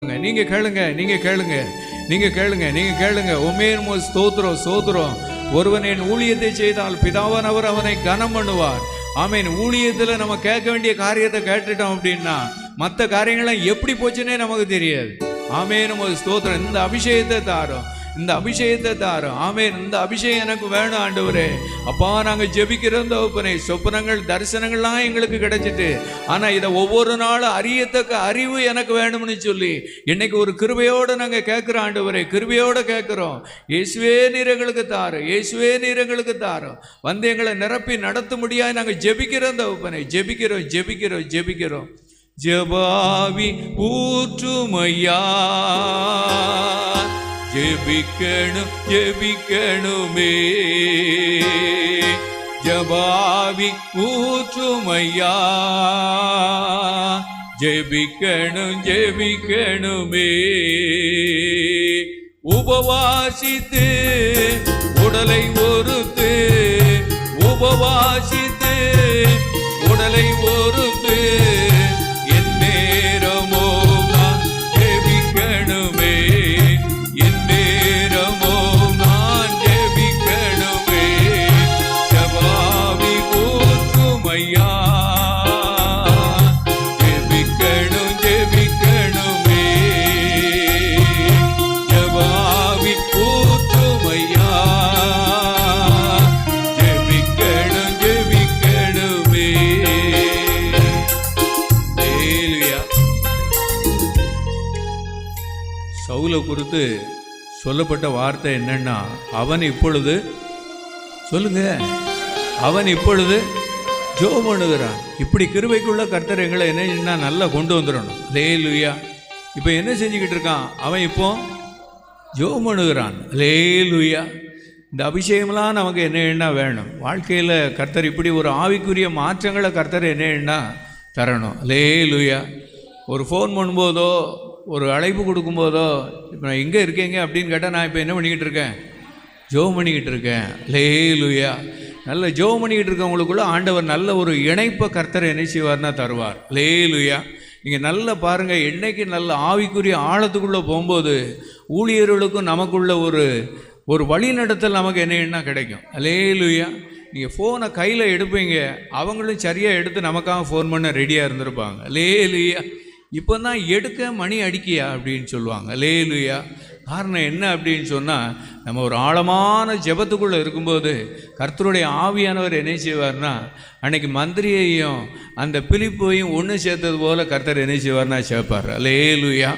நீங்க கேளுங்க, நீங்க கேளுங்க, நீங்க கேளுங்க, நீங்க கேளுங்க. உமேன் ஸ்தோத்திரம், ஸ்தோத்திரம். ஒருவன் என் ஊழியத்தை செய்தால் பிதாவானவர் அவனை கனம் பண்ணுவார். ஆமீன். ஊழியத்தில் நம்ம கேட்க வேண்டிய காரியத்தை கேட்டுட்டோம் அப்படின்னா மற்ற காரியங்கள்லாம் எப்படி போச்சுன்னே நமக்கு தெரியாது. ஆமேன். ஸ்தோத்திரம். இந்த அபிஷேகத்தை தாரும், இந்த அபிஷேகத்தை தாரும். ஆமேன். இந்த அபிஷேகம் எனக்கு வேணும் ஆண்டவரே. அப்பா, நாங்கள் ஜெபிக்கிறோம் தகப்பனே. சொப்பனங்கள் தரிசனங்கள்லாம் எங்களுக்கு கிடைச்சிட்டு, ஆனால் இதை ஒவ்வொரு நாளும் அறியத்தக்க அறிவு எனக்கு வேணும்னு சொல்லி இன்னைக்கு ஒரு கிருபையோடு நாங்கள் கேட்குறோம் ஆண்டவரே. கிருபையோடு கேட்குறோம். இயேசுவே நீர் எங்களுக்கு தாரும், இயேசுவே நீர் எங்களுக்கு தாரும். வந்து எங்களை நிரப்பி நடத்த முடியாது நாங்கள் ஜெபிக்கிறோம் தகப்பனே. ஜெபிக்கிறோம், ஜெபிக்கிறோம், ஜெபிக்கிறோம். ஜெபாவி ஊற்றுமையா, ஜெபிக்கணும் ஜெபிக்கணுமே. ஜபாவி ஊற்றுமையா, ஜெபிக்கணும் ஜெபிக்கணுமே. உபவாசித்து உடலை ஒருத்து, உபவாசித்து உடலை ஒருத்து, என் நேரமோ நான் ஜெபிக்கணுமே, என் நேரமோ நான் ஜெபிக்கணுமே. ஜபாவி ஊற்றுமையா, ஜெபிக்கணும் ஜெபிக்கணுமே. ஜபாவி ஊற்றுமையா, ஜெபிக்கணும் ஜெபிக்கணுமே. ஹல்லேலூயா. சவுலை குறித்து சொல்லப்பட்ட வார்த்தை என்னன்னா, அவன் இப்பொழுது சொல்லுங்க, அவன் இப்பொழுது ஜெபம் பண்ணுகிறான். இப்படி கிருபைக்குள்ள கர்த்தர் எங்களை என்ன நல்லா கொண்டு வந்துடணும். ஹல்லேலூயா. இப்போ என்ன செஞ்சுக்கிட்டு இருக்கான் அவன்? இப்போ ஜெபம் பண்ணுகிறான். ஹல்லேலூயா. இந்த அபிஷேகம்லாம் நமக்கு என்ன வேணும் வாழ்க்கையில்? கர்த்தர் இப்படி ஒரு ஆவிக்குரிய மாற்றங்களை கர்த்தர் என்ன தரணும். ஹல்லேலூயா. ஒரு ஃபோன் பண்ணும்போதோ, ஒரு அழைப்பு கொடுக்கும்போதோ, இப்போ நான் எங்கே இருக்கீங்க அப்படின்னு கேட்டால், நான் இப்போ என்ன பண்ணிக்கிட்டு இருக்கேன்? ஜெபம் பண்ணிக்கிட்டு இருக்கேன். ஹல்லேலூயா. நல்ல ஜெபம் பண்ணிக்கிட்டு இருக்கவங்களுக்குள்ள ஆண்டவர் நல்ல ஒரு இணைப்பை கர்த்தர் என்ன செய்வார்னா தருவார். ஹல்லேலூயா. நீங்கள் நல்லா பாருங்கள், என்னைக்கு நல்ல ஆவிக்குரிய ஆழத்துக்குள்ளே போகும்போது ஊழியர்களுக்கும் நமக்குள்ள ஒரு வழிநடத்தல் நமக்கு என்ன கிடைக்கும். ஹல்லேலூயா. நீங்கள் ஃபோனை கையில் எடுப்பீங்க, அவங்களும் சரியாக எடுத்து நமக்காக ஃபோன் பண்ண ரெடியாக இருந்திருப்பாங்க. ஹல்லேலூயா. இப்போ தான் எடுக்க மணி அடிக்கியா அப்படின்னு சொல்லுவாங்க. ஹல்லேலூயா. காரணம் என்ன அப்படின்னு சொன்னால், நம்ம ஒரு ஆழமான ஜெபத்துக்குள்ளே இருக்கும்போது கர்த்தருடைய ஆவியானவர் என்ன செய்வார்னா, அன்னைக்கு மந்திரியையும் அந்த பிலிப்பையும் ஒன்று சேர்த்தது போல் கர்த்தர் என்ன செய்வார்னா சேர்ப்பார். ஹல்லேலூயா.